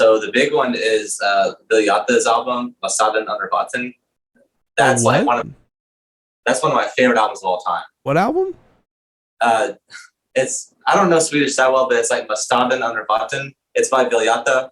So the big one is Bilyata's album, Masadan Underbutton. That's what? That's one of my favorite albums of all time. What album? It's I don't know Swedish that well, but it's like Mastaden Underbutton. It's by Bilyata,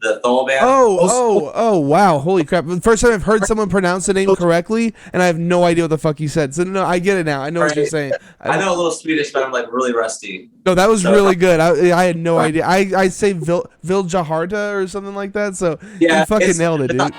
the Thol band. Oh, wow. Holy crap. The first time I've heard someone pronounce the name correctly, and I have no idea what the fuck you said. So, no, I get it now. I know what you're saying. I know a little Swedish, but I'm like really rusty. No, that was really good. I had no idea. I say Viljaharta or something like that, so you fucking nailed it, dude.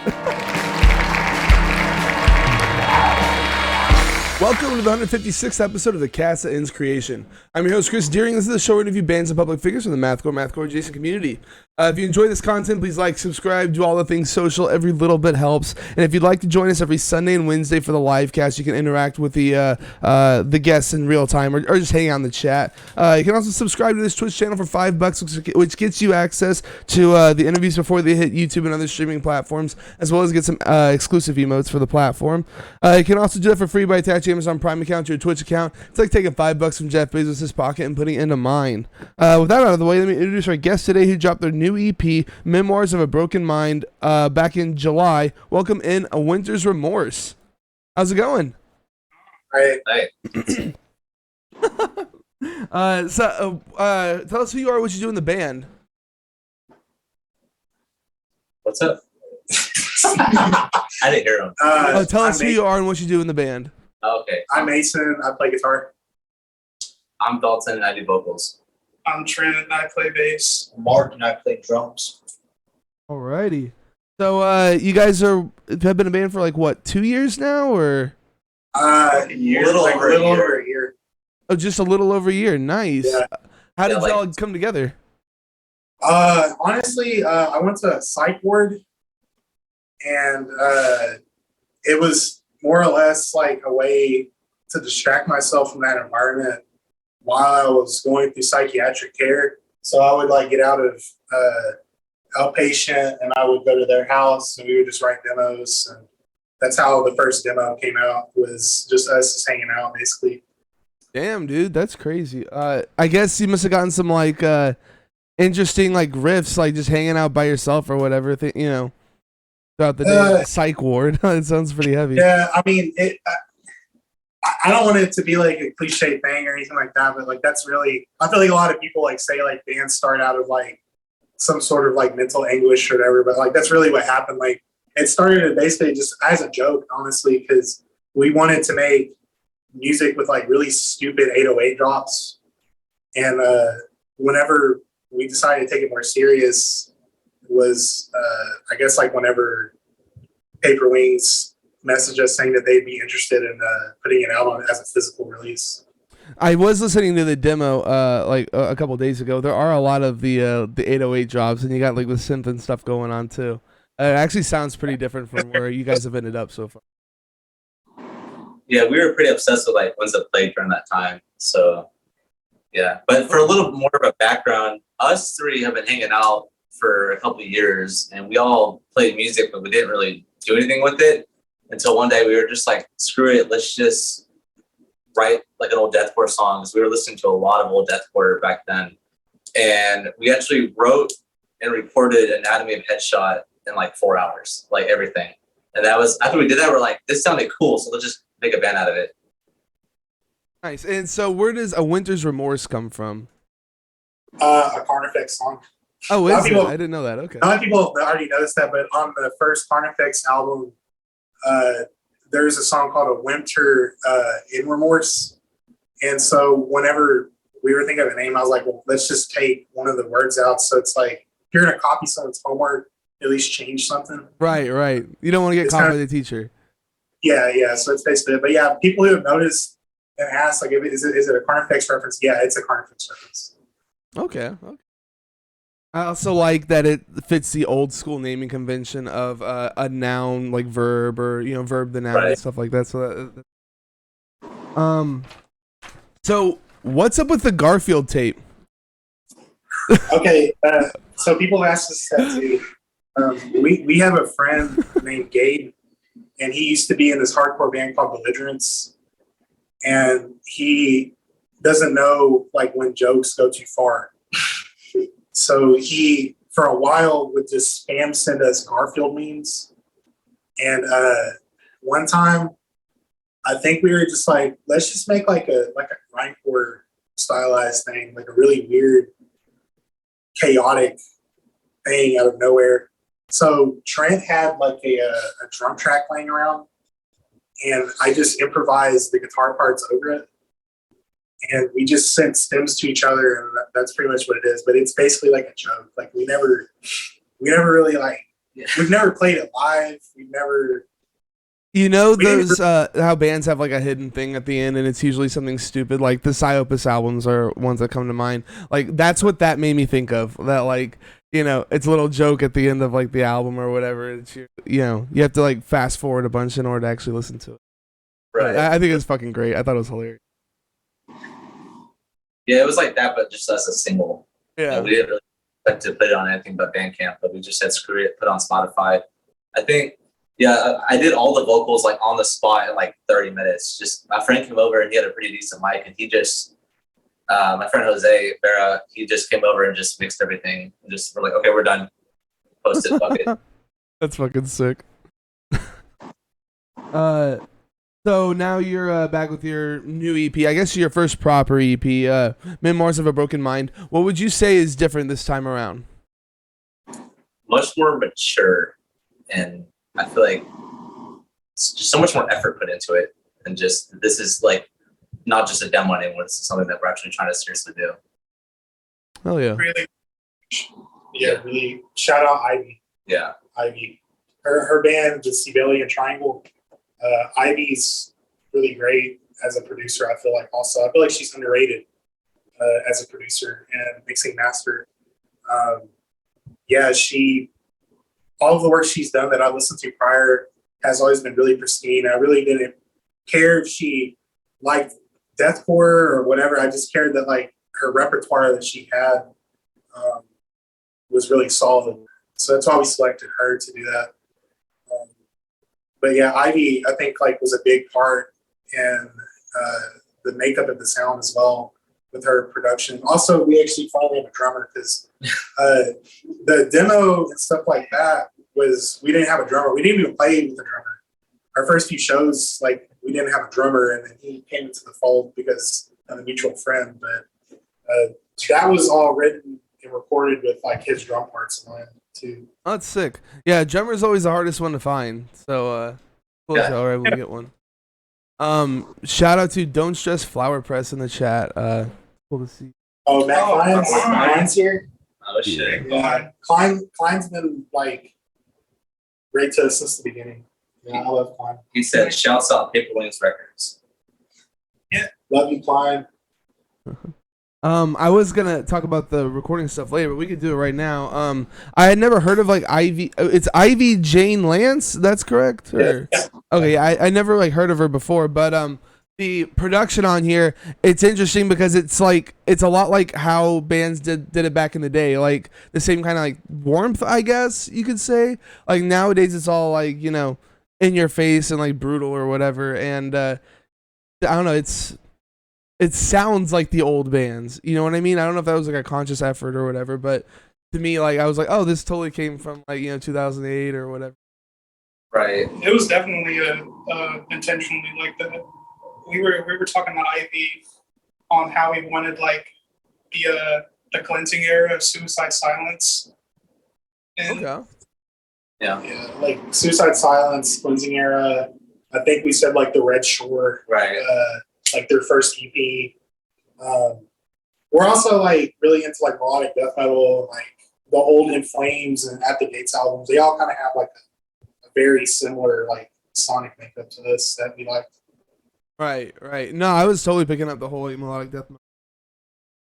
Welcome to the 156th episode of the Casa Inns Creation. I'm your host, Chris Deering. This is the show where we interview bands and public figures from the mathcore adjacent community. If you enjoy this content, please like, subscribe, do all the things social. Every little bit helps. And if you'd like to join us every Sunday and Wednesday for the live cast, you can interact with the guests in real time or just hang out in the chat. You can also subscribe to this Twitch channel for $5, which gets you access to the interviews before they hit YouTube and other streaming platforms, as well as get some exclusive emotes for the platform. You can also do that for free by attaching Amazon Prime account to your Twitch account. It's like taking $5 from Jeff Bezos' pocket and putting it into mine. With that out of the way, let me introduce our guest today who dropped their new EP, Memoirs of a Broken Mind, back in July. Welcome in A Winter's Remorse. How's it going? Hey. Tell us who you are, what you do in the band. What's up? I didn't hear him. Tell us who you are and what you do in the band. Okay. I'm Mason. I play guitar. I'm Dalton, and I do vocals. I'm Trent, and I play bass. Mark, and I play drums. Alrighty. So you guys have been a band for like what, 2 years now, or? A little over a year. Oh, just a little over a year. Nice. Yeah. How did y'all come together? Honestly, I went to a psych ward, and it was more or less like a way to distract myself from that environment while I was going through psychiatric care. So I would like get out of outpatient and I would go to their house and we would just write demos. And that's how the first demo came out, was just us just hanging out basically. Damn, dude, that's crazy. I guess you must have gotten some like interesting like riffs, like just hanging out by yourself or whatever, throughout the day. Psych ward. It sounds pretty heavy. Yeah, I mean, I don't want it to be like a cliche thing or anything like that, but like that's really, I feel like a lot of people like say like bands start out of like some sort of like mental anguish or whatever, but like that's really what happened. Like it started basically just as a joke, honestly, because we wanted to make music with like really stupid 808 drops, and whenever we decided to take it more serious was I guess like whenever Paper Wings messaged us saying that they'd be interested in putting it out on as a physical release. I was listening to the demo like a couple days ago. There are a lot of the 808 drops, and you got like the synth and stuff going on too. It actually sounds pretty different from where you guys have ended up so far. Yeah, we were pretty obsessed with like ones that played during that time. So yeah, but for a little more of a background, us three have been hanging out for a couple of years, and we all played music, but we didn't really do anything with it until one day we were just like, screw it, let's just write like an old deathcore song. We were listening to a lot of old deathcore back then, and we actually wrote and recorded Anatomy of Headshot in like 4 hours, like everything. And that was, after we did that, we're like, this sounded cool, so let's just make a band out of it. Nice. And so where does A Winter's Remorse come from? A Carnifex song. Oh, is it? I didn't know that. Okay. A lot of people already noticed that, but on the first Carnifex album, there's a song called A Winter in Remorse. And so whenever we were thinking of a name, I was like, well, let's just take one of the words out. So it's like, if you're going to copy someone's homework, at least change something. Right. You don't want to get caught by the teacher. Yeah. So it's basically it. But yeah, people who have noticed and asked, like, is it a Carnifex reference? Yeah, it's a Carnifex reference. Okay. I also like that it fits the old school naming convention of a noun like verb, or verb the noun, right, and stuff like that. So what's up with the Garfield tape? Okay, so people ask us that too. We have a friend named Gabe, and he used to be in this hardcore band called Belligerence, and he doesn't know like when jokes go too far. So he for a while would just spam send us Garfield memes. And one time, I think we were just like, let's just make like a grindcore stylized thing, like a really weird, chaotic thing out of nowhere. So Trent had like a drum track laying around, and I just improvised the guitar parts over it. And we just sent stems to each other, and that's pretty much what it is. But it's basically like a joke. Like we never really like, we've never played it live. We've never. You know those how bands have like a hidden thing at the end, and it's usually something stupid. Like the Psyopus albums are ones that come to mind. Like that's what that made me think of. That like, you know, it's a little joke at the end of like the album or whatever. It's you know, you have to like fast forward a bunch in order to actually listen to it. Right. I think it's fucking great. I thought it was hilarious. Yeah, it was like that, but just as a single. Yeah. We didn't really expect to put it on anything but Bandcamp, but we just said screw it, put it on Spotify. I think, yeah, I did all the vocals like on the spot in like 30 minutes. Just my friend came over and he had a pretty decent mic, and he just, my friend Jose Vera, he just came over and just mixed everything. And just we're like, okay, we're done. Post it, fuck it. That's fucking sick. So now you're back with your new EP. I guess your first proper EP, Memoirs of a Broken Mind. What would you say is different this time around? Much more mature, and I feel like it's just so much more effort put into it. And just this is like not just a demo anymore. This is something that we're actually trying to seriously do. Oh yeah. Really, really. Shout out Ivy. Yeah. Ivy. Her band, the Sibelian Triangle. Ivy's really great as a producer. I feel like she's underrated as a producer and mixing master. All of the work she's done that I listened to prior has always been really pristine. I really didn't care if she liked deathcore or whatever. I just cared that like her repertoire that she had was really solid. So that's why we selected her to do that. But yeah, Ivy, I think like was a big part in the makeup of the sound as well with her production. Also, we actually finally have a drummer because the demo and stuff like that we didn't have a drummer. We didn't even play with a drummer. Our first few shows, like we didn't have a drummer, and then he came into the fold because of a mutual friend. But that was all written and recorded with like his drum parts in mind too. Oh, that's sick. Yeah, drummer's always the hardest one to find. So cool Yeah. y'all were able to get one. Shout out to Don't Stress Flower Press in the chat. Cool to see. Oh, Matt Klein's here. Oh shit. Yeah, Klein's been like great to us since the beginning. Yeah, I love Klein. He said, "Shouts out Paper Wings Records." Love you, Klein. I was gonna talk about the recording stuff later, but we could do it right now. I had never heard of like Ivy. It's Ivy Jane Lance. That's correct. Or? Yeah. Okay, I never like heard of her before, but the production on here, it's interesting because it's a lot like how bands did it back in the day, like the same kind of like warmth, I guess you could say. Like nowadays, it's all like, you know, in your face and like brutal or whatever, and I don't know, it sounds like the old bands, you know what I mean? I don't know if that was like a conscious effort or whatever, but to me, like I was like, oh, this totally came from like, you know, 2008 or whatever. Right. It was definitely intentionally like that. We were talking to Ivy on how we wanted like the cleansing era of Suicide Silence. And Okay. Yeah, like Suicide Silence, Cleansing Era. I think we said like the Red Shore. Right. Like their first EP. We're also like really into like melodic death metal, like the old In Flames and At the Gates albums. They all kind of have like a very similar like sonic makeup to this that we like. Right. No, I was totally picking up the whole melodic death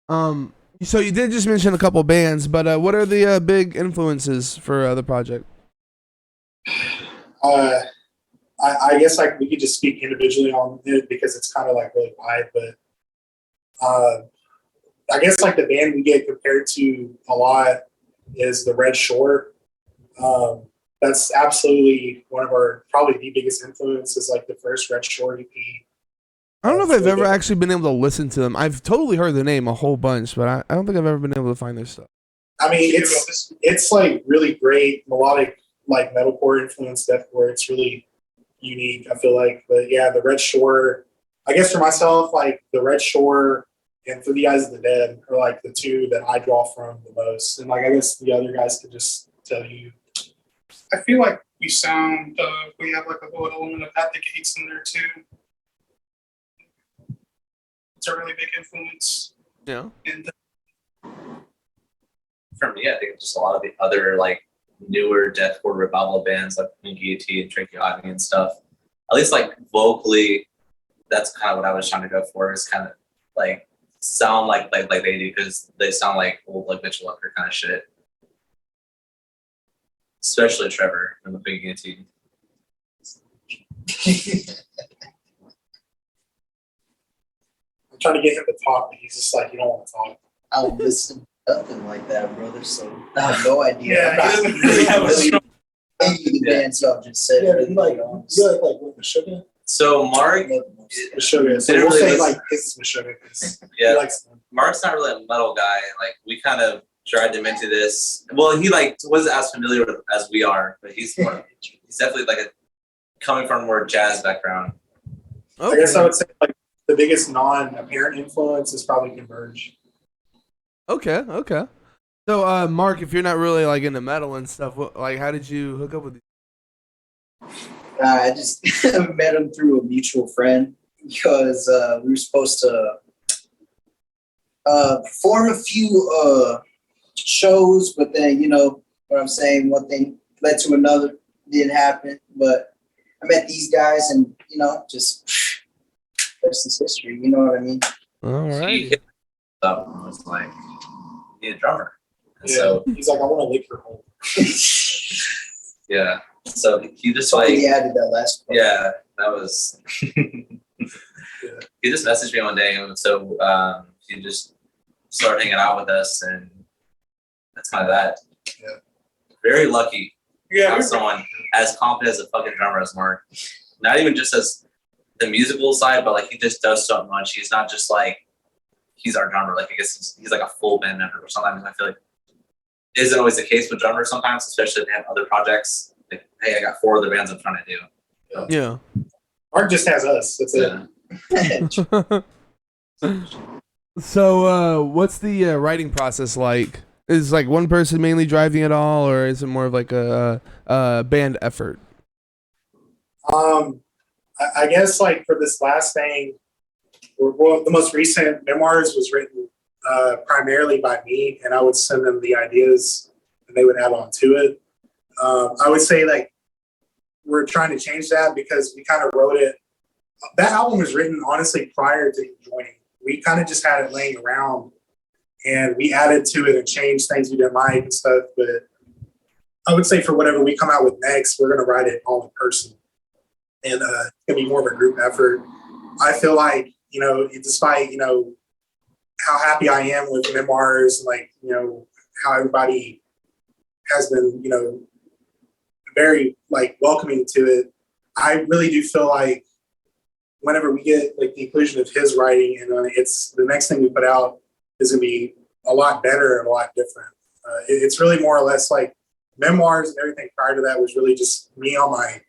metal. So you did just mention a couple bands, but what are the big influences for the project? I guess like we could just speak individually on it because it's kind of like really wide, but I guess like the band we get compared to a lot is the Red Shore. That's absolutely one of our probably the biggest influences, like the first Red Shore EP. I don't know if I've ever actually been able to listen to them. I've totally heard the name a whole bunch, but I don't think I've ever been able to find their stuff. I mean, it's like really great melodic, like metalcore influence, deathcore. It's really unique, I feel like. But yeah, the Red Shore, I guess for myself, like the Red Shore and For the Eyes of the Dead are like the two that I draw from the most. And like I guess the other guys could just tell you. I feel like we sound we have like a little element of At the Gates in there too. It's a really big influence. Yeah. And For me, I think just a lot of the other like newer deathcore revival bands like Guillotine and Tracheotomy and stuff. At least like vocally, that's kind of what I was trying to go for. Is kind of like sound like they do, because they sound like old like Mitchell Walker kind of shit. Especially Trevor and the Big Guillotine. I'm trying to get him to talk, but he's just like, you don't want to talk. I don't listen to nothing like that, brother. So I have no idea. Yeah, I'm not he doesn't really have a strong- any of the bands y'all just said. Yeah, really, you like honest. with Meshuggah? So Mark, Meshuggah. So They we'll really say listen- like this is Meshuggah because yeah, he likes them. Mark's not really a metal guy. Like we kind of dragged him into this. Well, he like wasn't as familiar with it as we are, but he's definitely like coming from a more jazz background. I guess I would say like the biggest non-apparent influence is probably Converge. Okay. So, Mark, if you're not really like into metal and stuff, like, how did you hook up with these? I just met him through a mutual friend because we were supposed to perform a few shows, but then, you know what I'm saying, one thing led to another, didn't happen. But I met these guys and, you know, just rest is history, you know what I mean? All He right. hit up and was like, "You need a drummer." And Yeah. so He's like, I want to lick your hole. yeah, so he just So like he added that last part. yeah, that was. He just messaged me one day, and so he just started hanging out with us, and that's kind of that. Yeah. Very lucky to Yeah, have someone as competent as a fucking drummer as Mark. Not even just as the musical side, but like he just does so much. He's not just like he's our drummer. Like I guess he's like a full band member. Or sometimes I feel like it isn't always the case with drummers. Sometimes, especially if they have other projects. Like, hey, I got 4 other bands I'm trying to do. Yeah. Mark just has us. That's it. Yeah. So, what's the writing process like? Is like one person mainly driving it all, or is it more of like a band effort? I guess like for this last thing, well, the most recent Memoirs was written primarily by me, and I would send them the ideas, and they would add on to it. I would say like we're trying to change that because we kind of wrote it. That album was written honestly prior to joining. We kind of just had it laying around, and we added to it and changed things we didn't like and stuff. But I would say for whatever we come out with next, we're going to write it all in person. And it's going to be more of a group effort. I feel like, you know, despite, you know, how happy I am with Memoirs, like, you know, how everybody has been, you know, very, like, welcoming to it, I really do feel like whenever we get, like, the inclusion of his writing, and it's the next thing we put out is going to be a lot better and a lot different. It's really more or less like Memoirs and everything prior to that was really just me on my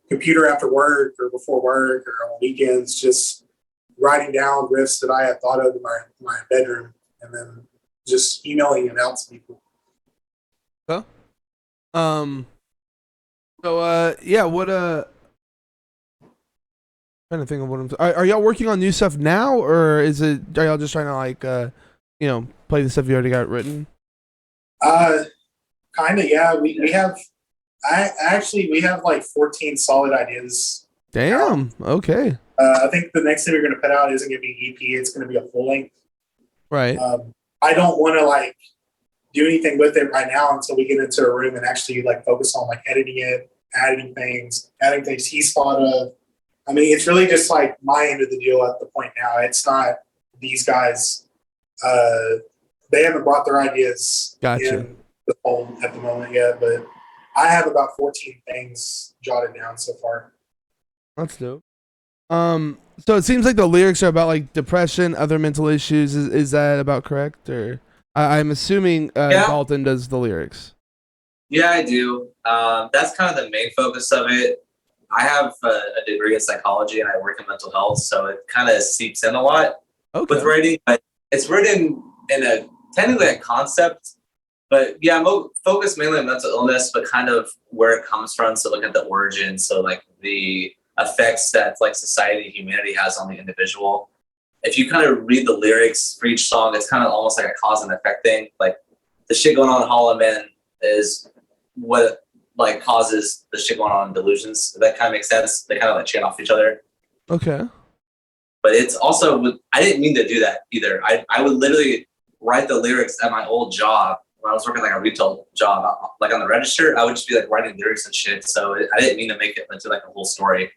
computer after work or before work or on weekends, just writing down riffs that I had thought of in my bedroom and then just emailing it out to people. Huh? So, yeah, what, trying to think of what are y'all working on new stuff now, or are y'all just trying to like, you know, play the stuff you already got written? Kind of, yeah. We have, we have like 14 solid ideas. Damn. Okay. I think the next thing we're going to put out isn't going to be an EP. It's going to be a full length. Right. I don't want to like do anything with it right now until we get into a room and actually like focus on like editing it, adding things he's thought of. I mean, it's really just like my end of the deal at the point now. It's not these guys. They haven't brought their ideas Gotcha. in the fold at the moment yet, but I have about 14 things jotted down so far. That's dope. So it seems like the lyrics are about like depression, other mental issues. Is that about correct, or? I'm assuming Yeah. Dalton does the lyrics. Yeah, I do. That's kind of the main focus of it. I have a degree in psychology and I work in mental health, so it kind of seeps in a lot Okay. with writing. But it's written in a technically a concept. But yeah, I'm focused mainly on mental illness, but kind of where it comes from. So look at the origin. So like the effects that like society, humanity has on the individual. If you kind of read the lyrics for each song, it's kind of almost like a cause and effect thing. Like the shit going on in Hall of Men is what like causes the shit going on in Delusions. If that kind of makes sense. They kind of like chain off each other. Okay. But it's also, I didn't mean to do that either. I would literally write the lyrics at my old job when I was working like a retail job, like on the register. I would just be like writing lyrics and shit. So I didn't mean to make it into like a whole story,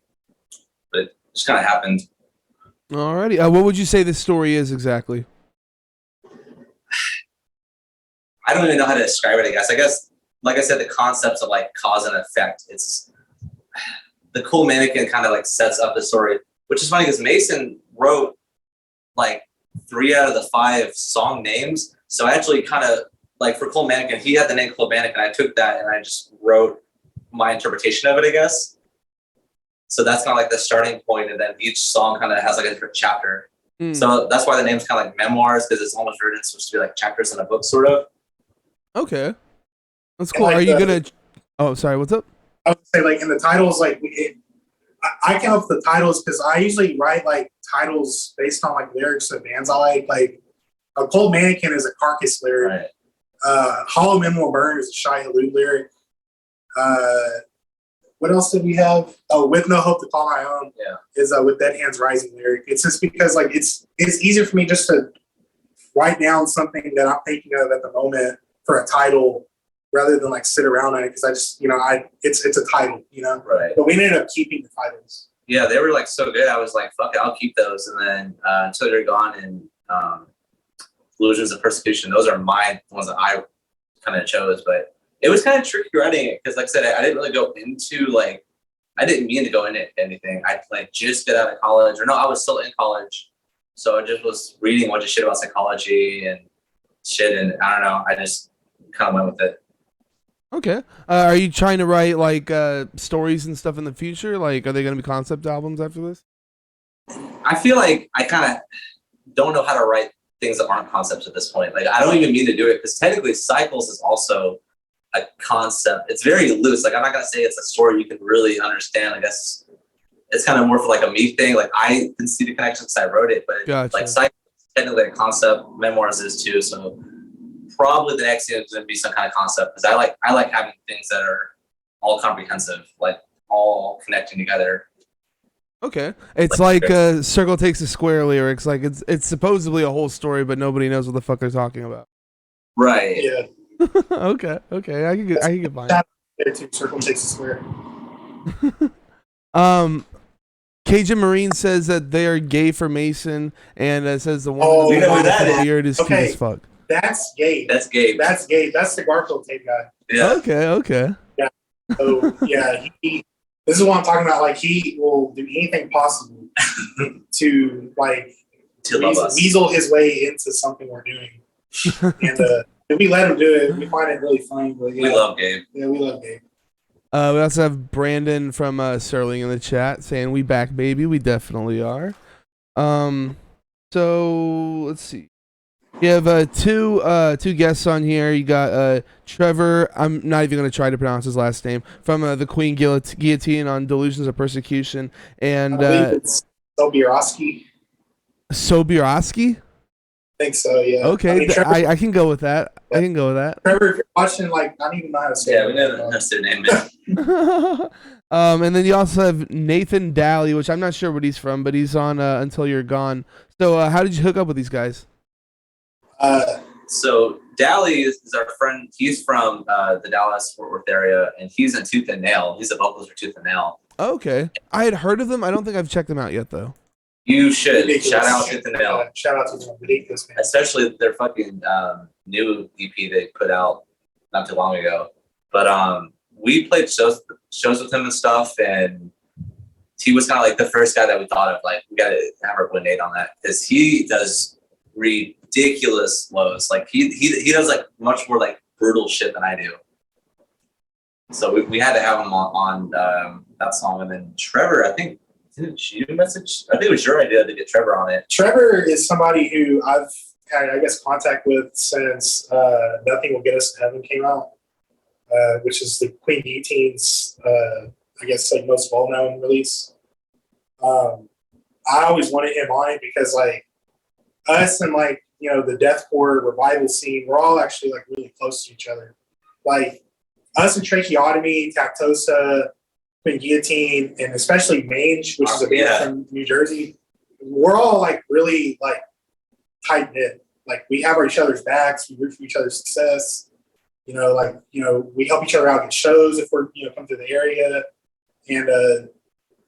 but it just kind of happened. Alrighty. What would you say this story is exactly? I don't even know how to describe it. I guess, like I said, the concepts of like cause and effect. It's the Cool Mannequin kind of like sets up the story, which is funny because Mason wrote like 3 out of the 5 song names. So I actually kind of like for Cool Mannequin, he had the name Cool Mannequin. I took that and I just wrote my interpretation of it, I guess. So that's kind of like the starting point, and then each song kind of has like a different chapter. So that's why the name's kind of like Memoirs, because it's almost written supposed to be like chapters in a book, sort of. Okay. That's cool. Like Are you gonna? Oh, sorry. What's up? I would say like in the titles, like I come up with the titles because I usually write like titles based on like lyrics of bands I like. Like a Cold Mannequin is a Carcass lyric. Right. Hollow Men Will Burn is a Shy Halud lyric. What else did we have? Oh, With No Hope to Call My Own is With Dead Hands Rising lyric. It's just because like it's easier for me just to write down something that I'm thinking of at the moment for a title rather than like sit around on it, because I just, it's a title, Right. But we ended up keeping the titles. Yeah, they were like so good. I was like, fuck it, I'll keep those. And then Until You're Gone and Illusions of Persecution, those are my ones that I kind of chose. But it was kind of tricky writing it because, like I said, I didn't really go into like, I didn't mean to go into anything. I like just got out of college, or no, I was still in college. So I just was reading a bunch of shit about psychology and shit. And I don't know, I just kind of went with it. Okay. Are you trying to write like stories and stuff in the future? Like, are they going to be concept albums after this? I feel like I kind of don't know how to write things that aren't concepts at this point. Like, I don't even mean to do it because technically Cycles is also a concept. It's very loose. Like, I'm not going to say it's a story you can really understand. I guess it's kind of more for like a me thing. Like, I can see the connection because I wrote it, but Gotcha. like Cycles is technically a concept. Memoirs is too. So probably the next thing is going to be some kind of concept because I like having things that are all comprehensive, like all connecting together. Okay. It's like Circle Takes a Square lyrics. Like it's supposedly a whole story, but nobody knows what the fuck they're talking about. Right. Yeah. Okay. I can get behind. There too. Circle Takes a Square. Cajun Marine says that they are gay for Mason, and says the one Oh, with we know who that the is. beard is cute Okay. as fuck. That's Gabe. That's Gabe. That's Gabe. That's the Garfield Tape guy. Yeah. Okay. So yeah, this is what I'm talking about. Like he will do anything possible to like To love us. weasel his way into something we're doing, and if we let him do it, we find it really funny. But yeah, We love Gabe. Yeah, we love Gabe. We also have Brandon from Sterling in the chat saying, "We back, baby. We definitely are." So let's see. You have two guests on here. You got Trevor. I'm not even going to try to pronounce his last name. From the Queen Guillotine on Delusions of Persecution, and I believe it's Sobieroski. Sobieroski. I think so. Yeah. Okay, I mean, Trevor, I can go with that. I can go with that. Trevor, if you're watching, like, I don't even know how to say. Yeah, we know that's their name. Man. And then you also have Nathan Daly, which I'm not sure what he's from, but he's on Until You're Gone. So how did you hook up with these guys? So Dally is our friend. He's from the Dallas-Fort Worth area, and he's in Tooth and Nail. He's a vocalist for Tooth and Nail. Okay, I had heard of them. I don't think I've checked them out yet, though. You should. Ridiculous. Shout out Tooth and Nail. Shout out to them. Ridiculous, man. Especially their fucking new EP they put out not too long ago. But we played shows with him and stuff, and he was kind of like the first guy that we thought of. Like, we got to have our boy Nate on that because he does read ridiculous flows. Like he does like much more like brutal shit than I do. So we had to have him on that song. And then Trevor, I think, didn't you message? I think it was your idea to get Trevor on it. Trevor is somebody who I've had, I guess, contact with since Nothing Will Get Us to Heaven came out, which is the Queen Guillotine's, I guess, like most well-known release. I always wanted him on it because, like, us and, like, you know, the deathcore revival scene, we're all actually, like, really close to each other. Like, us and Tracheotomy, Tactosa, Queen Guillotine, and especially Mange, which is a band from New Jersey, we're all, like, really, like, tight-knit. Like, we have each other's backs, we root for each other's success. You know, like, you know, we help each other out at shows if we're, you know, come to the area. And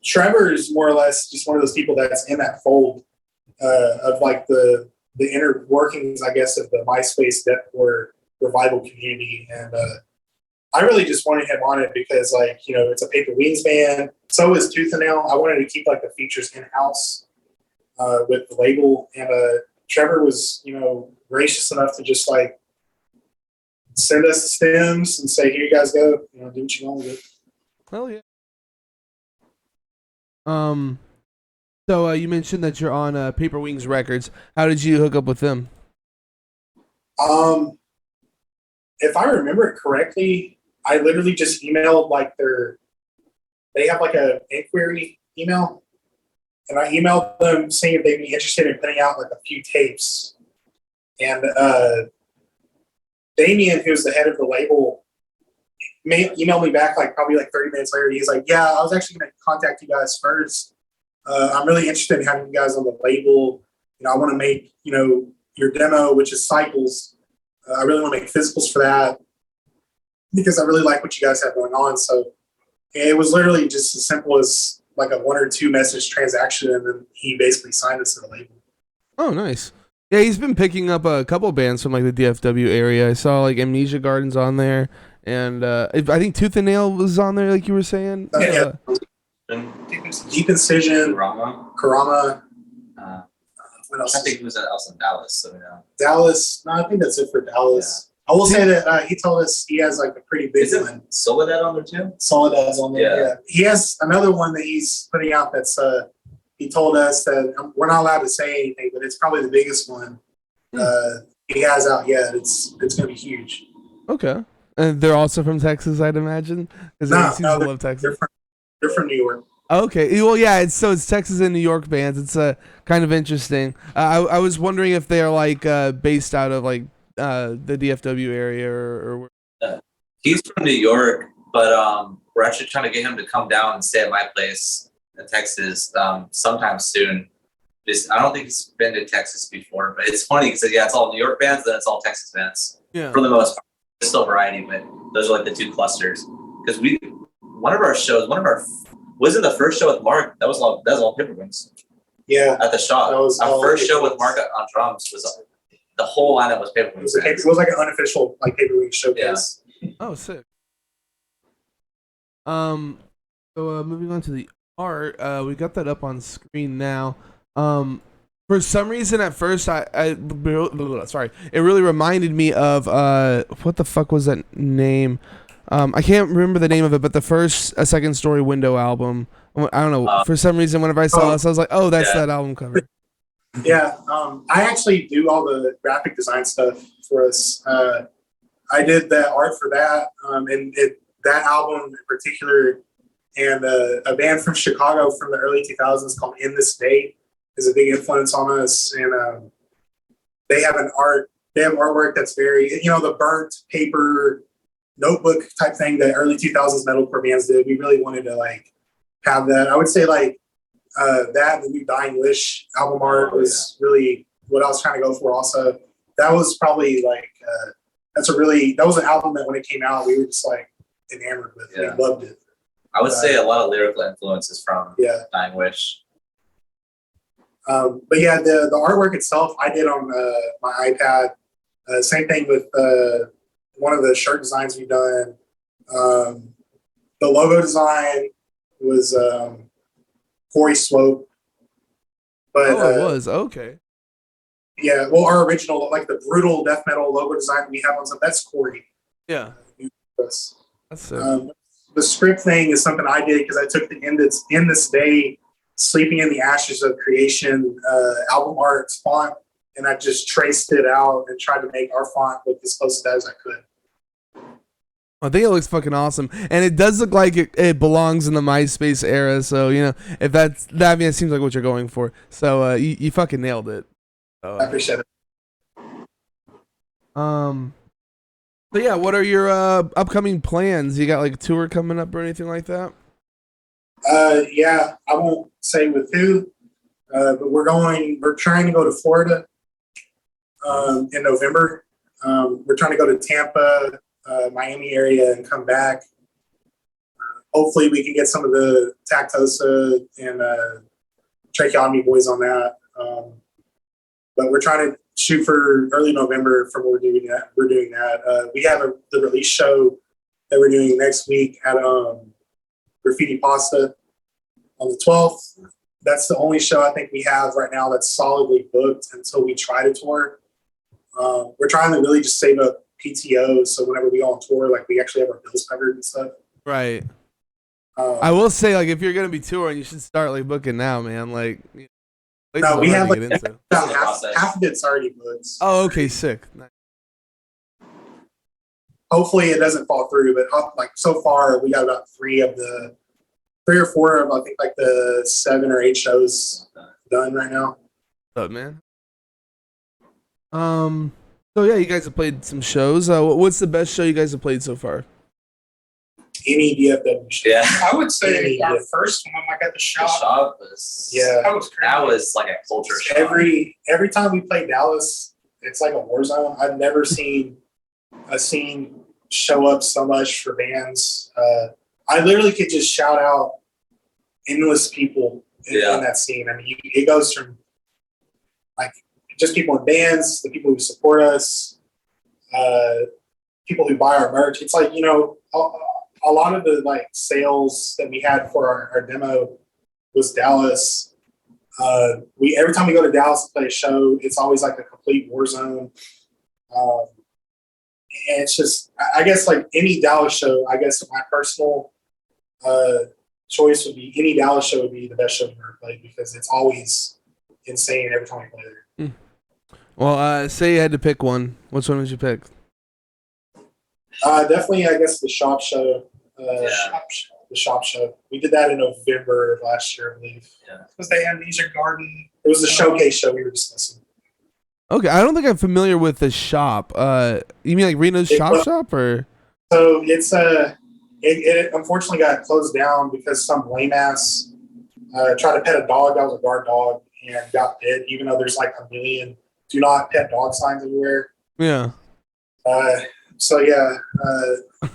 Trevor is more or less just one of those people that's in that fold of, like, the inner workings, I guess, of the MySpace deathcore revival community. And I really just wanted him on it because, like, you know, it's a Paper Wings band. So is Tooth and Nail. I wanted to keep, like, the features in-house with the label. And Trevor was, you know, gracious enough to just, like, send us the stems and say, here you guys go. You know, do what you want with it. Hell yeah. So you mentioned that you're on Paper Wings Records. How did you hook up with them? If I remember it correctly, I literally just emailed, like, they have, like, a inquiry email, and I emailed them saying if they'd be interested in putting out, like, a few tapes. And Damien, who's the head of the label, emailed me back, like, probably like 30 minutes later. He's like, yeah, I was actually going to contact you guys first. I'm really interested in having you guys on the label. You know, I want to make, you know, your demo, which is Cycles. I really want to make physicals for that because I really like what you guys have going on. So it was literally just as simple as, like, a 1 or 2 message transaction, and then he basically signed us to the label. Oh, nice. Yeah, he's been picking up a couple bands from, like, the DFW area. I saw, like, Amnesia Gardens on there, and I think Tooth and Nail was on there, like you were saying. Yeah. Deep Incision, Karama. What else? I think it was also in Dallas. So yeah. Dallas. No, I think that's it for Dallas. Yeah. I will say that he told us he has, like, a pretty big one. Soledad on there too? Soledad's on there, yeah. He has another one that he's putting out that's, he told us that we're not allowed to say anything, but it's probably the biggest one he has out yet. It's going to be huge. Okay. And they're also from Texas, I'd imagine? Because No, love Texas. They're from New York. Okay. Well, yeah, it's Texas and New York bands. It's kind of interesting. I was wondering if they're, like, based out of, like, the DFW area or He's from New York, but we're actually trying to get him to come down and stay at my place in Texas sometime soon. I don't think he's been to Texas before, but it's funny because, yeah, it's all New York bands, then it's all Texas bands. Yeah. For the most part. There's still variety, but those are, like, the 2 clusters. Because wasn't the first show with Mark, that was all Paper Wings. Yeah. At the shop. Our first show with Mark on drums was the whole lineup was Paper Wings. It was like an unofficial, like, Paper Wings showcase. Yeah. Oh, sick. So moving on to the art, we got that up on screen now. For some reason, at first, it really reminded me of what the fuck was that name? I can't remember the name of it, but the first A Second Story Window album. I don't know. For some reason, whenever I saw this, I was like, "Oh, that's that album cover." Yeah, I actually do all the graphic design stuff for us. I did that art for that, and that album in particular, and a band from Chicago from the early 2000s called In This Day is a big influence on us, and they have artwork that's very, you know, the burnt paper notebook type thing that early 2000s metalcore bands did. We really wanted to, like, have that. I would say, like, that the new Dying Wish album art was really what I was trying to go for. Also, that was probably, like, that was an album that when it came out we were just, like, enamored with. Yeah. We loved it. I would say a lot of lyrical influences from Dying Wish. But yeah, the artwork itself I did on my iPad. Same thing with one of the shirt designs we've done. The logo design was Corey Swope. But it was okay. Yeah, well, our original, like the brutal death metal logo design we have on stuff, that's Corey. Yeah, That's sick. the script thing is something I did because I took the in this day, sleeping in the ashes of creation album art font, and I just traced it out and tried to make our font look as close to that as I could. I think it looks fucking awesome, and it does look like it belongs in the MySpace era. So if that I mean, it seems like what you're going for. So you fucking nailed it. I appreciate it. So yeah, what are your upcoming plans? You got like a tour coming up or anything like that? Yeah, I won't say with who, but we're trying to go to Florida in November. We're trying to go to Tampa, Miami area and come back. Hopefully we can get some of the Tactosa and Tracheotomy boys on that. But we're trying to shoot for early November from what we're doing that. We have the release show that we're doing next week at Graffiti Pasta on the 12th. That's the only show I think we have right now that's solidly booked until we try to tour. We're trying to really just save up PTO, so whenever we go on tour, like we actually have our bills covered and stuff. Right. I will say, like, if you're gonna be touring, you should start like booking now, man. Like, no, we have like about half of it's already booked. Oh, okay, sick. Nice. Hopefully, it doesn't fall through, but like so far, we got about 3 or 4 of I think like the 7 or 8 shows done right now. What's up, man? So yeah, you guys have played some shows. What's the best show you guys have played so far? Any DFW show. Yeah. I would say Yeah. our first one, like at the The shop. shop was Yeah. That was crazy. like a culture shock. Every time we play Dallas, it's like a war zone. I've never seen a scene show up so much for bands. I literally could just shout out endless people in that scene. I mean, it goes from like just people in bands, the people who support us, people who buy our merch. It's like, a lot of the like sales that we had for our demo was Dallas. Every time we go to Dallas to play a show, it's always like a complete war zone. And it's just, I guess like any Dallas show, I guess my personal choice would be any Dallas show would be the best show we've ever played because it's always insane every time we play there. Well, say you had to pick one. Which one would you pick? Definitely, I guess the shop show. Yeah. The shop show. We did that in November of last year, I believe. Yeah. Because they had Leisure Garden. It was the showcase show we were discussing. Okay, I don't think I'm familiar with the shop. You mean like Reno's shop or? So it's it unfortunately got closed down because some lame ass tried to pet a dog that was a guard dog and got bit, even though there's like a million do not pet dog signs everywhere. Yeah. So yeah,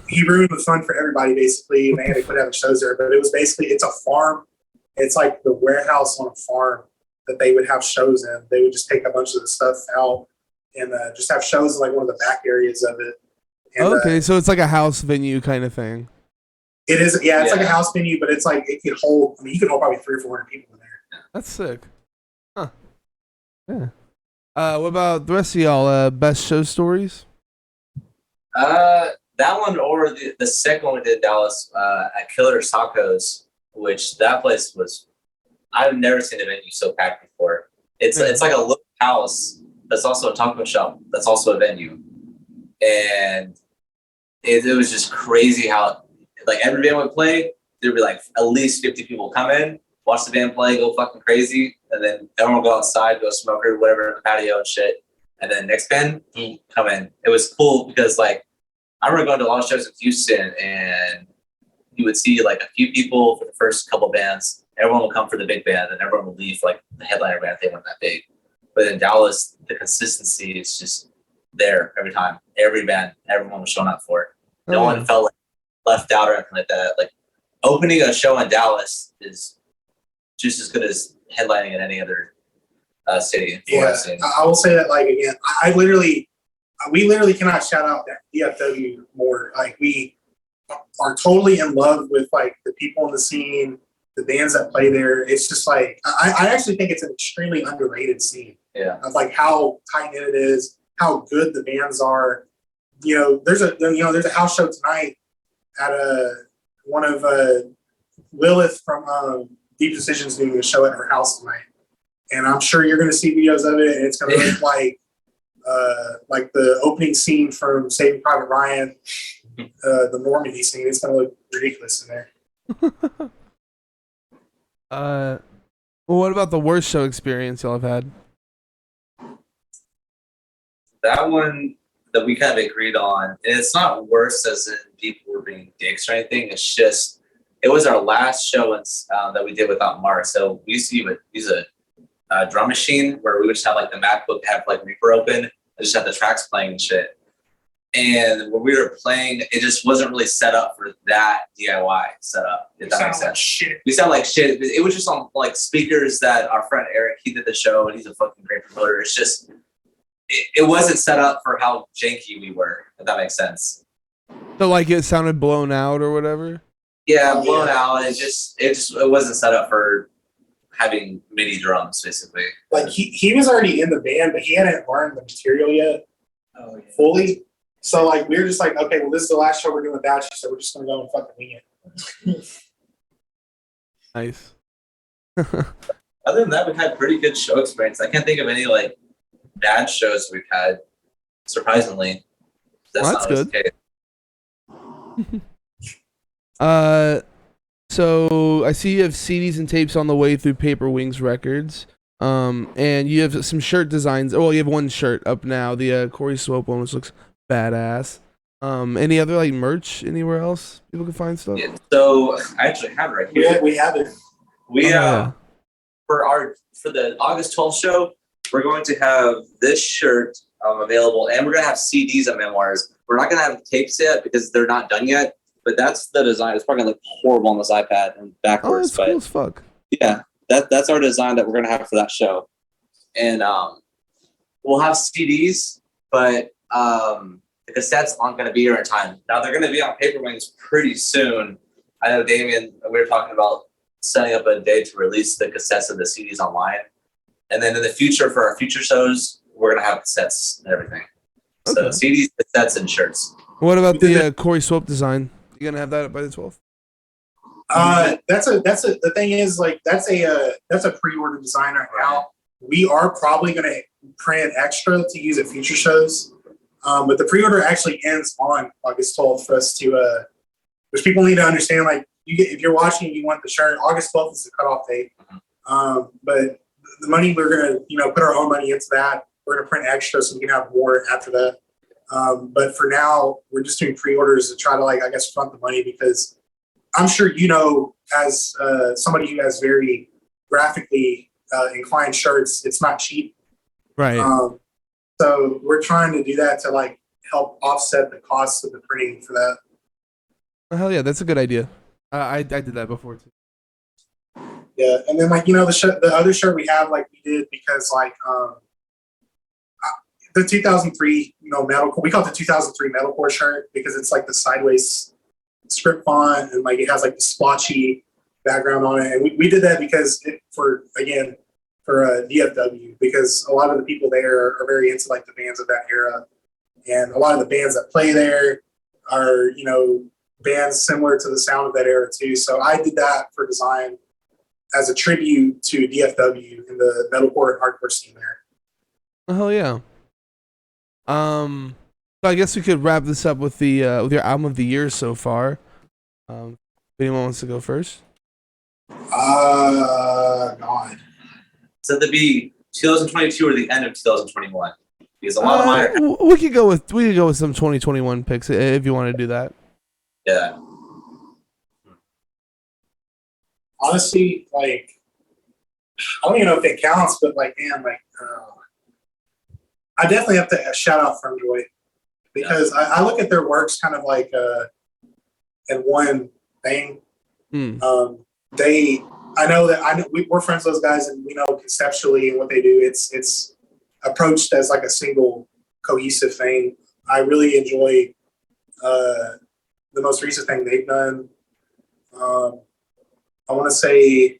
he ruined the fun for everybody basically, and they had to quit having shows there. But it was basically it's a farm. It's like the warehouse on a farm that they would have shows in. They would just take a bunch of the stuff out and just have shows in like one of the back areas of it. And, okay, so it's like a house venue kind of thing. It is, yeah. It's like a house venue, but it's like it could hold. I mean, you could hold probably 300 or 400 people in there. That's sick. Huh. Yeah. What about the rest of y'all? Best show stories? That one or the second one we did in Dallas at Killer's Tacos, which that place was, I've never seen a venue so packed before. It's like a little house that's also a taco shop that's also a venue, and it was just crazy how like every band would play, there'd be like at least 50 people come in, watch the band play, go fucking crazy, and then everyone would go outside, go smoke or whatever in the patio and shit. And then next band, come in. It was cool because like I remember going to a lot of shows in Houston and you would see like a few people for the first couple bands. Everyone would come for the big band and everyone would leave like the headliner band if they weren't that big. But in Dallas, the consistency is just there every time. Every band, everyone was showing up for it. No one felt like left out or anything like that. Like opening a show in Dallas is just as good as headlining in any other city. Yeah, I will say that like again, we literally cannot shout out that DFW more. Like we are totally in love with like the people in the scene, the bands that play there. It's just like I actually think it's an extremely underrated scene. Yeah. of like how tight knit it is, how good the bands are. There's a house show tonight at one of Lilith from Deep Decisions doing a show at her house tonight, and I'm sure you're going to see videos of it, and it's going to look like the opening scene from Saving Private Ryan, the Normandy scene. It's going to look ridiculous in there. Well, what about the worst show experience y'all have had? That one that we kind of agreed on, and it's not worse as in people were being dicks or anything. It's just it was our last show that we did without Mark. So we used to use a drum machine where we would just have like the MacBook have like Reaper open and just have the tracks playing and shit. And when we were playing, it just wasn't really set up for that DIY setup. If that makes sense. Shit. We sound like shit. It was just on like speakers that our friend Eric, he did the show and he's a fucking great promoter. It's just, it wasn't set up for how janky we were, if that makes sense. So like it sounded blown out or whatever? Yeah, blown out. It wasn't set up for having MIDI drums, basically. Like he was already in the band, but he hadn't learned the material yet fully. So like we were just like, okay, well this is the last show we're doing without you, so we're just gonna go and fucking wing it. Nice. Other than that, we've had pretty good show experience. I can't think of any like bad shows we've had. Surprisingly, That's good. Okay. So I see you have CDs and tapes on the way through Paper Wings Records. And you have some shirt designs. Well, you have one shirt up now, the Corey Swope one, which looks badass. Any other like merch anywhere else people can find stuff? Yeah, so I actually have it right here. We have it. For the August 12th show, we're going to have this shirt available, and we're going to have CDs of memoirs. We're not going to have tapes yet because they're not done yet, but that's the design. It's probably going to look horrible on this iPad and backwards. Oh, that's cool as fuck. Yeah, that's our design that we're going to have for that show. And we'll have CDs, but the cassettes aren't going to be here in time. Now, they're going to be on Paper Wings pretty soon. I know Damien, we were talking about setting up a day to release the cassettes and the CDs online. And then in the future, for our future shows, we're going to have cassettes and everything. Okay. So CDs, cassettes, and shirts. What about the Corey Swope design? You gonna have that up by the 12th? The thing is, like, that's a pre-order design right now. We are probably going to print extra to use at future shows. But the pre-order actually ends on August 12th for us to, which people need to understand, like, if you're watching and you want the shirt, August 12th is the cutoff date. But the money, we're going to, put our own money into that. We're going to print extra so we can have more after that. But for now, we're just doing pre-orders to try to, like, I guess, front the money, because I'm sure, as somebody who has very graphically inclined shirts, it's not cheap. Right. So we're trying to do that to, like, help offset the costs of the printing for that. Oh, hell yeah, that's a good idea. I did that before too. Yeah, and then, like, the other shirt we have, like, we did because, like, the 2003, metalcore. We call it the 2003 metalcore shirt because it's like the sideways script font, and like it has like the splotchy background on it. And we did that because for DFW, because a lot of the people there are very into like the bands of that era, and a lot of the bands that play there are bands similar to the sound of that era too. So I did that for design as a tribute to DFW and the metalcore and hardcore scene there. Oh, hell yeah. So I guess we could wrap this up with the with your album of the year so far. If anyone wants to go first. God. So that'd be 2022 or the end of 2021. Because a lot of mine. We could go with some 2021 picks if you want to do that. Yeah. Honestly, like, I don't even know if it counts, but like, man, like, I definitely have to shout out Firmjoy, because I look at their works kind of like in one thing. I know we're friends with those guys, and we know conceptually and what they do. It's approached as like a single cohesive thing. I really enjoy the most recent thing they've done. I want to say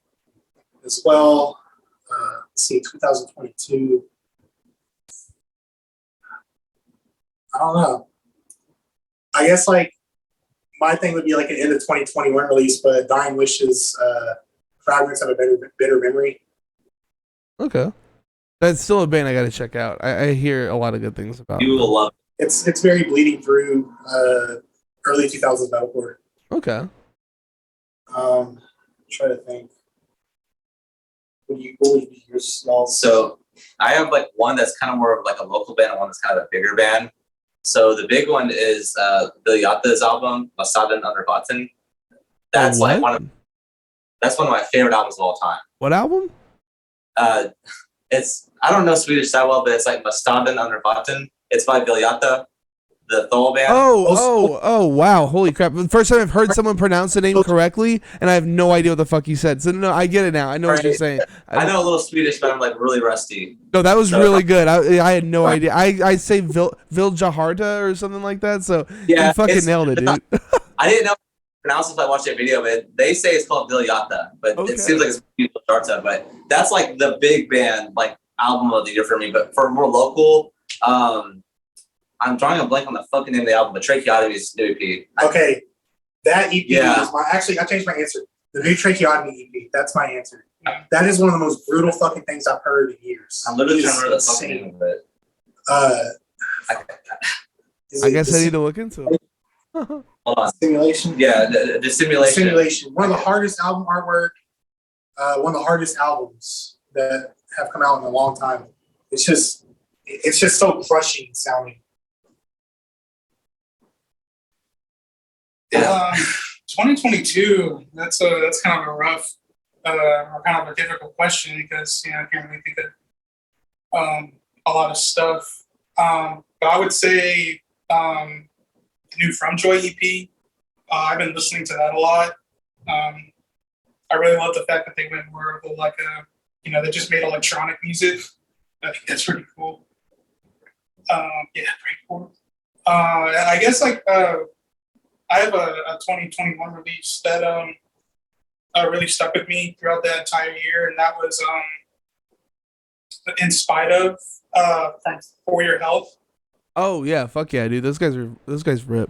as well, let's see, 2022. I don't know. I guess like my thing would be like an end of 2021 release, but Dying Wishes, Fragments of a Bitter Memory. Okay. That's still a band I got to check out. I hear a lot of good things about You it. will love It's very bleeding through early 2000s metalcore. Okay. Try to think. What would be your small? So I have like one that's kind of more of like a local band and one that's kind of a bigger band. So the big one is Bill Yatta's album, Masadan Under Button. That's what? like that's one of my favorite albums of all time. What album? It's I don't know Swedish that well, but it's like Mastaden Under Button. It's by Bill Yatta, the Thol band. Oh, wow. Holy crap. The first time I've heard someone pronounce the name correctly, and I have no idea what the fuck he said. So, no, I get it now. I know what you're saying. I know a little Swedish, but I'm like really rusty. No, that was So- really good. I had no idea. I say Viljaharta or something like that, so Yeah, you fucking it's- nailed it, dude. I didn't know how to pronounce it until I watched that video, but they say it's called Bill Yatta, but Okay. it seems like it's people Jarta. But that's like the big band like album of the year for me. But for more local, I'm drawing a blank on the fucking name of the album, but Tracheotomy's new EP. Okay, that EP Yeah. is my. Actually, I changed my answer. The new Tracheotomy EP. That's my answer. That is one of the most brutal fucking things I've heard in years. I'm literally It trying is to remember the fucking insane. name of it. Is I it guess the I need to look into it. Hold on. Simulation. Yeah, the simulation. Simulation. One of the hardest album artwork. One of the hardest albums that have come out in a long time. It's just so crushing sounding. Yeah. 2022. That's kind of a rough, or kind of a difficult question because I can't really think of a lot of stuff. But I would say the new From Joy EP. I've been listening to that a lot. I really love the fact that they went more of a like a they just made electronic music. I think that's pretty cool. Yeah, pretty cool. I guess like I have a 2021 release that really stuck with me throughout the entire year, and that was In Spite of from For Your Health. Oh yeah, fuck yeah, dude. Those guys rip.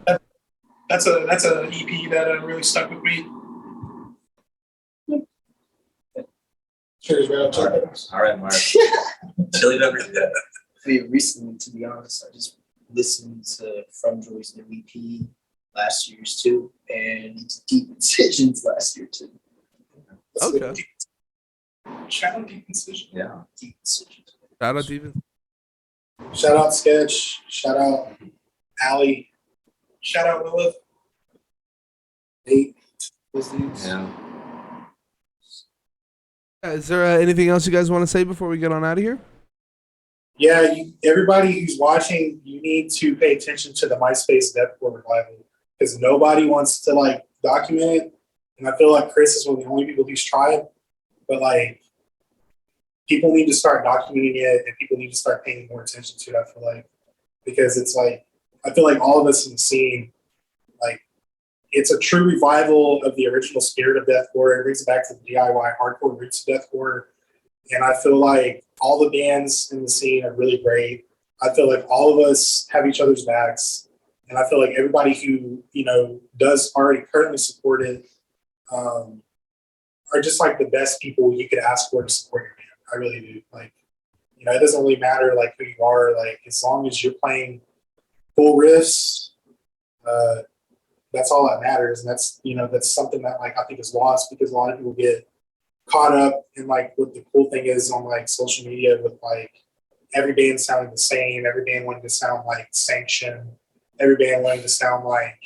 That's a EP that really stuck with me. Cheers, bro. All right, Mark. Chili peppers. Yeah. Recently, to be honest, I just listened to From Joy's new EP last year's too, and Deep Incisions last year too. Okay. Shout out Deep Incision. Yeah. Deep Incisions. Shout out to even. Shout out Sketch. Shout out Allie. Shout out Lilith. Nate. Those dudes. Yeah. Is there anything else you guys want to say before we get on out of here? Yeah, everybody who's watching, you need to pay attention to the MySpace deathcore revival because nobody wants to like document it, and I feel like Chris is one of the only people who's tried. But like, people need to start documenting it, and people need to start paying more attention to it. I feel like because it's like I feel like all of us in the scene, like it's a true revival of the original spirit of deathcore. It brings it back to the DIY hardcore roots of deathcore. And I feel like all the bands in the scene are really great. I feel like all of us have each other's backs. And I feel like everybody who, does already currently support it are just like the best people you could ask for to support your band. I really do. Like, it doesn't really matter like who you are. Like, as long as you're playing full riffs, that's all that matters. And that's something that like I think is lost because a lot of people get caught up in like what the cool thing is on like social media with like every band sounding the same, every band wanting to sound like Sanction, every band wanting to sound like,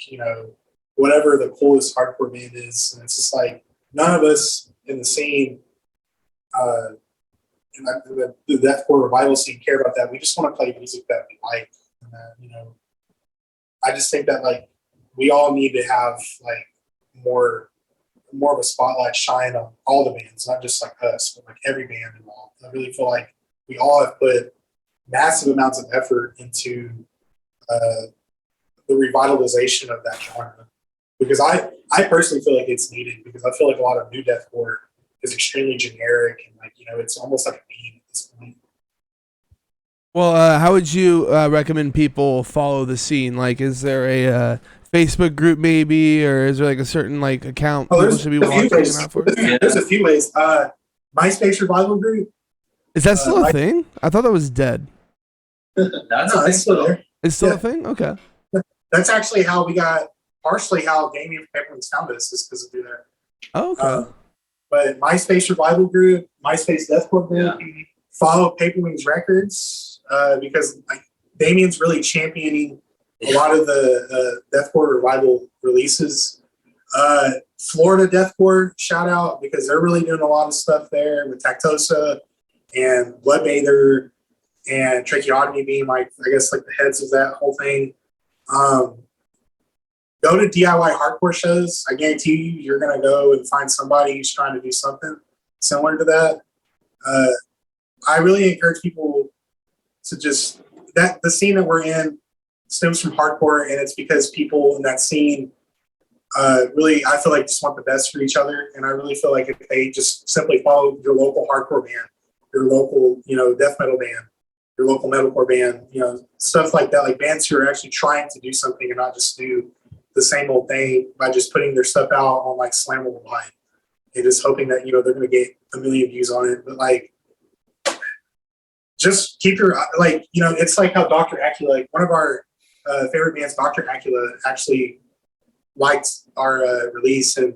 whatever the coolest hardcore band is. And it's just like none of us in the scene, in the deathcore revival scene care about that. We just want to play music that we like. And I just think that like we all need to have like more of a spotlight shine on all the bands, not just like us, but like every band involved. I really feel like we all have put massive amounts of effort into the revitalization of that genre. Because I personally feel like it's needed because I feel like a lot of new deathcore is extremely generic and like, it's almost like a meme at this point. Well, how would you recommend people follow the scene? Like, is there a Facebook group maybe, or is there like a certain like account Oh, people there's should be a few watching ways. out for? There's a few ways. MySpace Revival Group. Is that still a thing? I thought that was dead. That's No, a thing it's still there. It's still Yeah. a thing? Okay. That's actually how we got, partially how Damien from Paperwings found us, is because of through there. Oh, okay. But MySpace Revival Group, MySpace Deathcore Group, follow Paperwings Records, because like Damien's really championing a lot of the Deathcore Revival releases. Florida Deathcore, shout out, because they're really doing a lot of stuff there with Tactosa and Bloodbather and Tracheotomy being like, I guess, like the heads of that whole thing. Go to DIY hardcore shows. I guarantee you, you're going to go and find somebody who's trying to do something similar to that. I really encourage people to just, that the scene that we're in stems from hardcore, and it's because people in that scene really, I feel like, just want the best for each other. And I really feel like if they just simply follow your local hardcore band, your local, death metal band, your local metalcore band, stuff like that, like bands who are actually trying to do something and not just do the same old thing by just putting their stuff out on like Slammable Live and just hoping that, they're going to get a million views on it. But like, just keep your, like, it's like how Dr. Acula, like one of our favorite bands, Dr. Acula, actually liked our release, and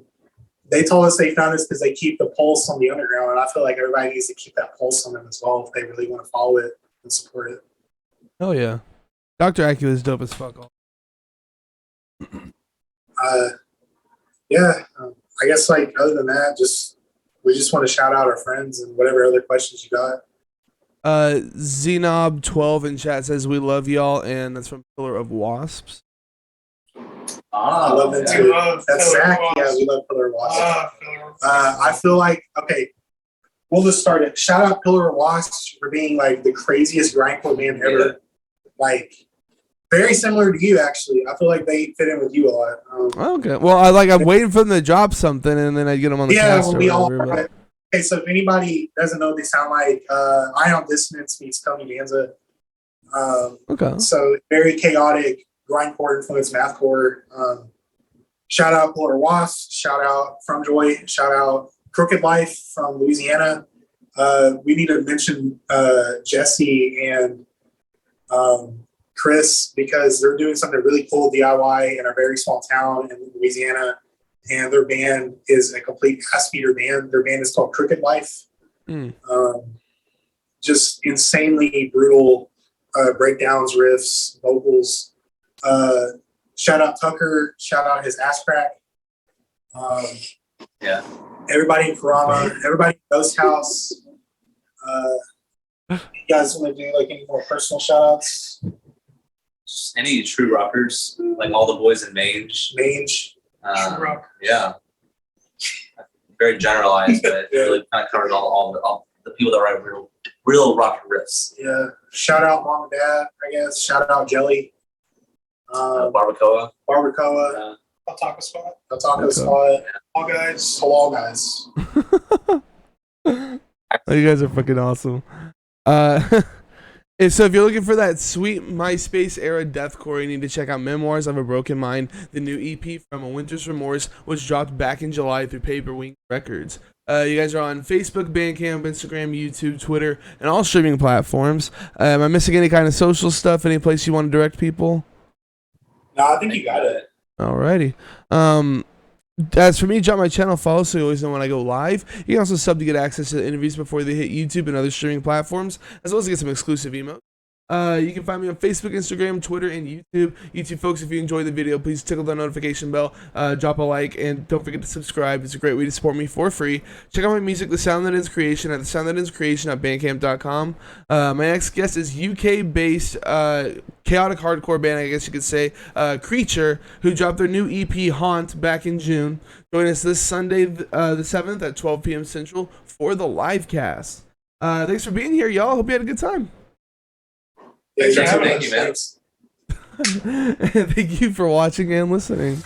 they told us they found us because they keep the pulse on the underground, and I feel like everybody needs to keep that pulse on them as well if they really want to follow it and support it. Oh yeah, Dr. Acula is dope as fuck. I guess like other than that, we just want to shout out our friends and whatever other questions you got. Zenob12 in chat says we love y'all, and that's from Pillar of Wasps. I love them too. That's Zach. Yeah, we love Pillar of Wasps. I feel like, okay, we'll just start it. Shout out Pillar of Wasps for being like the craziest grindcore band ever. Like, very similar to you, actually. I feel like they fit in with you a lot. Okay. Well, I'm waiting for them to drop something, and then I get them on the cast well, or we all. whatever, Okay, so if anybody doesn't know what they sound like, Ion Dissonance meets Tony Danza. Okay. So very chaotic, grindcore influenced mathcore. Shout out Pillar of Wasps. Shout out From Joy. Shout out Crooked Life from Louisiana. We need to mention Jesse and Chris, because they're doing something really cool DIY in a very small town in Louisiana, and their band is a complete ass beater band. Their band is called Crooked Life. Just insanely brutal breakdowns, riffs, vocals. Shout out Tucker. Shout out his ass crack. Everybody in Karama, everybody in Ghost House. You guys want to do like any more personal shout outs? Any true rockers, like all the boys in Mange. True rock. Yeah. Very generalized, but it really kind of covers all the people that write real rock riffs. Yeah. Shout out Mom and Dad, I guess. Shout out Jelly. Barbacoa. Barbacoa. I'll talk a spot. The Taco Spot. All guys. Hello, guys. Oh, you guys are fucking awesome. So if you're looking for that sweet MySpace era deathcore, you need to check out Memoirs of a Broken Mind, the new EP from A Winter's Remorse, which dropped back in July through Paperwings Records. You guys are on Facebook, Bandcamp, Instagram, YouTube, Twitter, and all streaming platforms. Am I missing any kind of social stuff? Any place you want to direct people? No, I think you got it. Alrighty. As for me, drop my channel, follow so you always know when I go live. You can also sub to get access to the interviews before they hit YouTube and other streaming platforms, as well as to get some exclusive emotes. You can find me on Facebook, Instagram, Twitter, and YouTube. YouTube folks, if you enjoyed the video, please tickle the notification bell, drop a like, and don't forget to subscribe. It's a great way to support me for free. Check out my music, The Sound That Ends Creation, at thesoundthatenscreation.bandcamp.com. My next guest is UK-based chaotic hardcore band, I guess you could say, Creature, who dropped their new EP, Haunt, back in June. Join us this Sunday, the 7th at 12 p.m. Central for the live cast. Thanks for being here, y'all. Hope you had a good time. Thank you, Thank you, man. Thank you for watching and listening.